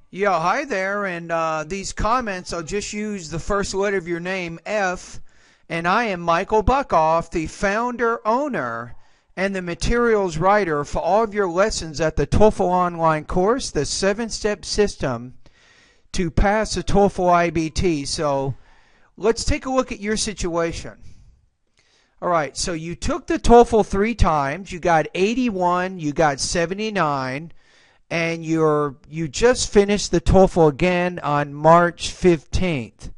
Yeah, hi there. And these comments, I'll just use the first letter of your name, F. And I am Michael Buckoff, the founder, owner, and the materials writer for all of your lessons at the TOEFL online course, the 7-step system to pass the TOEFL IBT. So let's take a look at your situation. All right, so you took the TOEFL 3 times. You got 81, you got 79. And you just finished the TOEFL again on March 15th.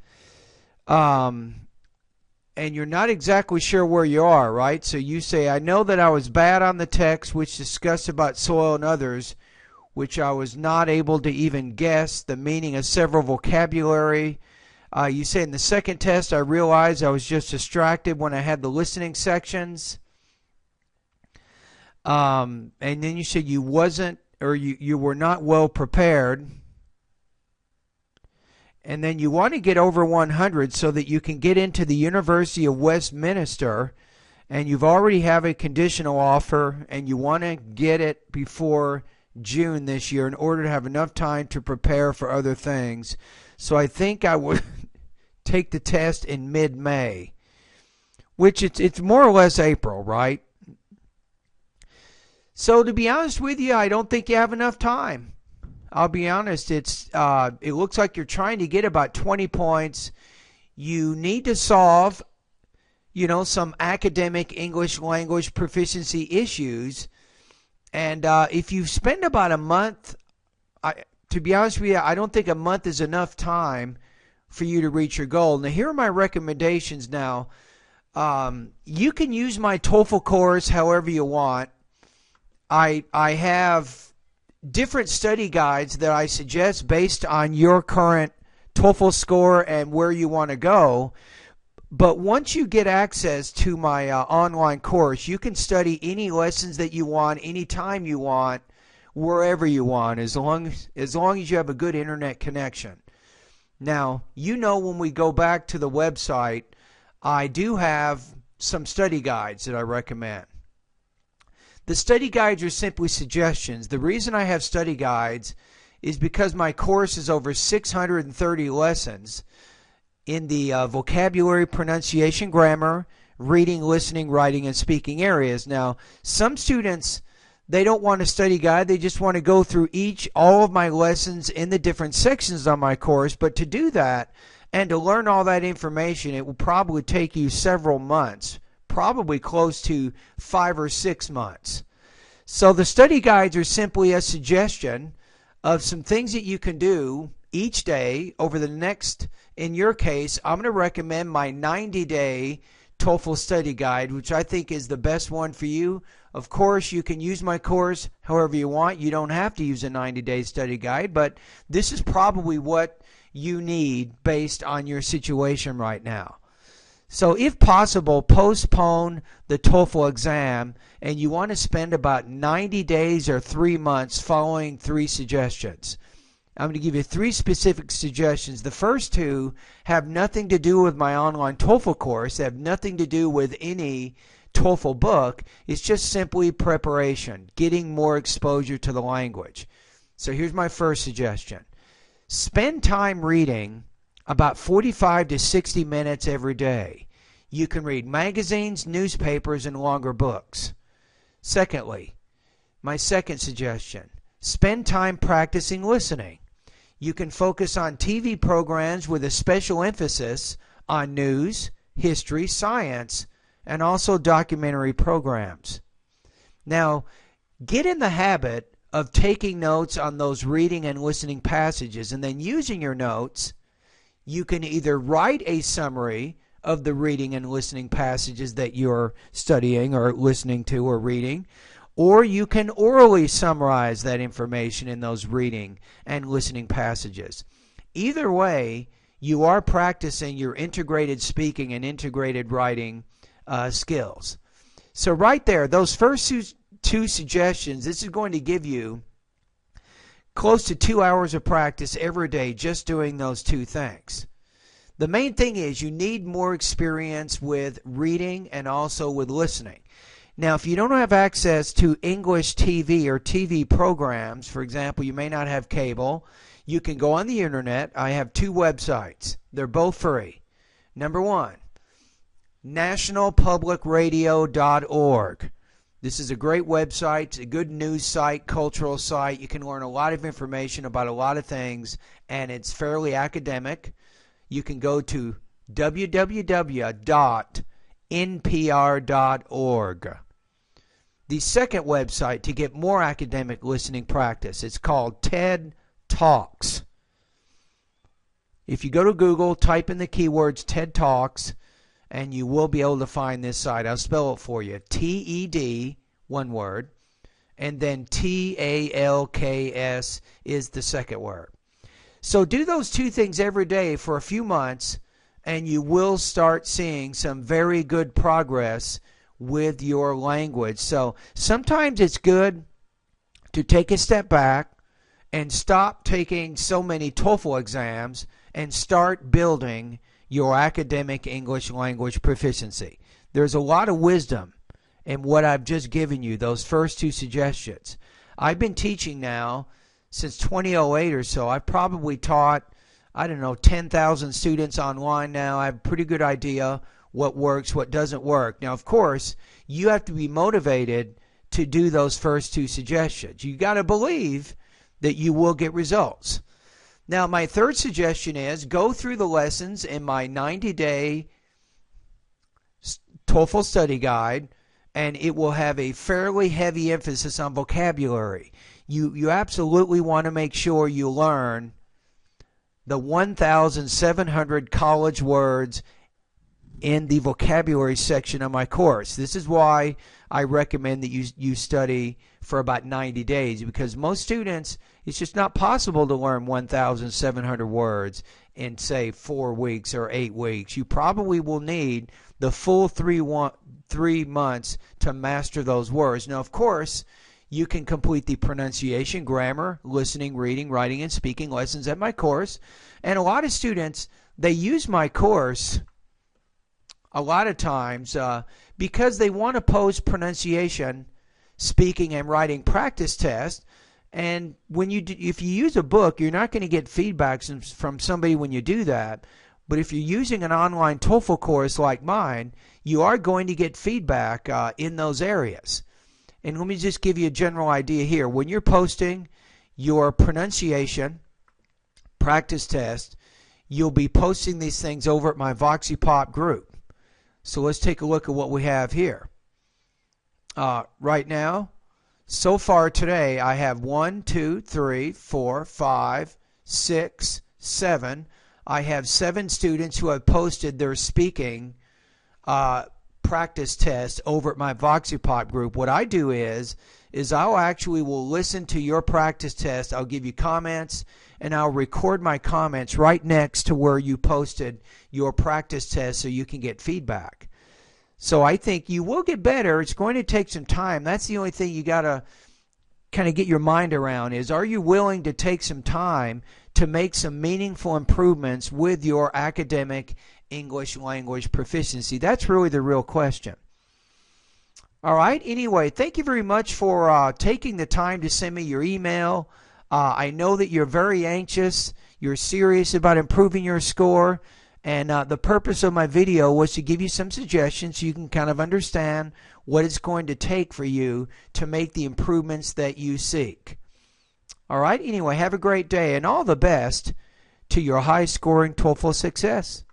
And you're not exactly sure where you are, right? So you say, I know that I was bad on the text, which discussed about soil and others, which I was not able to even guess the meaning of several vocabulary. You say in the second test, I realized I was just distracted when I had the listening sections. And then you said you wasn't, or you were not well prepared, and then you want to get over 100 so that you can get into the University of Westminster, and you've already have a conditional offer, and you want to get it before June this year in order to have enough time to prepare for other things. So I think I would take the test in mid-May, which it's more or less April, right? So to be honest with you, I don't think you have enough time. I'll be honest, it looks like you're trying to get about 20 points. You need to solve, some academic English language proficiency issues. And if you spend about a month, to be honest with you, I don't think a month is enough time for you to reach your goal. Now, here are my recommendations now. You can use my TOEFL course however you want. I have different study guides that I suggest based on your current TOEFL score and where you want to go. But once you get access to my online course, you can study any lessons that you want, anytime you want, wherever you want, as long as you have a good internet connection. Now, when we go back to the website, I do have some study guides that I recommend. The study guides are simply suggestions. The reason I have study guides is because my course is over 630 lessons in the vocabulary, pronunciation, grammar, reading, listening, writing, and speaking areas. Now, some students, they don't want a study guide. They just want to go through all of my lessons in the different sections on my course. But to do that and to learn all that information, it will probably take you several months, probably close to 5 or 6 months. So the study guides are simply a suggestion of some things that you can do each day over the next, in your case, I'm going to recommend my 90-day TOEFL study guide, which I think is the best one for you. Of course, you can use my course however you want. You don't have to use a 90-day study guide, but this is probably what you need based on your situation right now. So if possible, postpone the TOEFL exam, and you want to spend about 90 days or 3 months following 3 suggestions. I'm going to give you 3 specific suggestions. The first 2 have nothing to do with my online TOEFL course. They have nothing to do with any TOEFL book. It's just simply preparation, getting more exposure to the language. So here's my first suggestion. Spend time reading about 45 to 60 minutes every day. You can read magazines, newspapers, and longer books. Secondly, my second suggestion, spend time practicing listening. You can focus on TV programs with a special emphasis on news, history, science, and also documentary programs. Now, get in the habit of taking notes on those reading and listening passages, and then using your notes, you can either write a summary of the reading and listening passages that you're studying or listening to or reading, or you can orally summarize that information in those reading and listening passages. Either way, you are practicing your integrated speaking and integrated writing skills. So right there, those first 2 suggestions, this is going to give you close to 2 hours of practice every day just doing those 2 things. The main thing is you need more experience with reading and also with listening. Now, if you don't have access to English TV or TV programs, for example, you may not have cable, you can go on the internet. I have two websites. They're both free. Number one, nationalpublicradio.org. This is a great website. It's a good news site, cultural site. You can learn a lot of information about a lot of things, and it's fairly academic. You can go to www.npr.org. The second website to get more academic listening practice, it's called TED Talks. If you go to Google, type in the keywords TED Talks, and you will be able to find this site. I'll spell it for you. TED, one word, and then TALKS is the second word. So do those two things every day for a few months, and you will start seeing some very good progress with your language. So sometimes it's good to take a step back and stop taking so many TOEFL exams and start building your academic English language proficiency. There's a lot of wisdom in what I've just given you, those first two suggestions. I've been teaching now since 2008 or so. I've probably taught, 10,000 students online now. I have a pretty good idea what works, what doesn't work. Now, of course, you have to be motivated to do those first two suggestions. You got to believe that you will get results. Now, my third suggestion is go through the lessons in my 90-day TOEFL study guide, and it will have a fairly heavy emphasis on vocabulary. You absolutely want to make sure you learn the 1,700 college words in the vocabulary section of my course. This is why I recommend that you study for about 90 days, because most students, it's just not possible to learn 1,700 words in, say, 4 weeks or 8 weeks. You probably will need the full 3 months to master those words. Now, of course, you can complete the pronunciation, grammar, listening, reading, writing, and speaking lessons at my course. And a lot of students, they use my course a lot of times because they want to post pronunciation, speaking, and writing practice tests. And if you use a book, you're not going to get feedback from somebody when you do that. But if you're using an online TOEFL course like mine, you are going to get feedback in those areas. And let me just give you a general idea here. When you're posting your pronunciation practice test, you'll be posting these things over at my VoxyPop group. So let's take a look at what we have here. Right now, so far today, I have 1, 2, 3, 4, 5, 6, 7. I have 7 students who have posted their speaking practice test over at my VoxyPop group. What I do is I'll actually will listen to your practice test. I'll give you comments, and I'll record my comments right next to where you posted your practice test so you can get feedback. So I think you will get better. It's going to take some time. That's the only thing you got to kind of get your mind around is, are you willing to take some time to make some meaningful improvements with your academic English language proficiency? That's really the real question. All right. Anyway, thank you very much for taking the time to send me your email. I know that you're very anxious. You're serious about improving your score. And the purpose of my video was to give you some suggestions so you can kind of understand what it's going to take for you to make the improvements that you seek. All right. Anyway, have a great day and all the best to your high-scoring TOEFL success.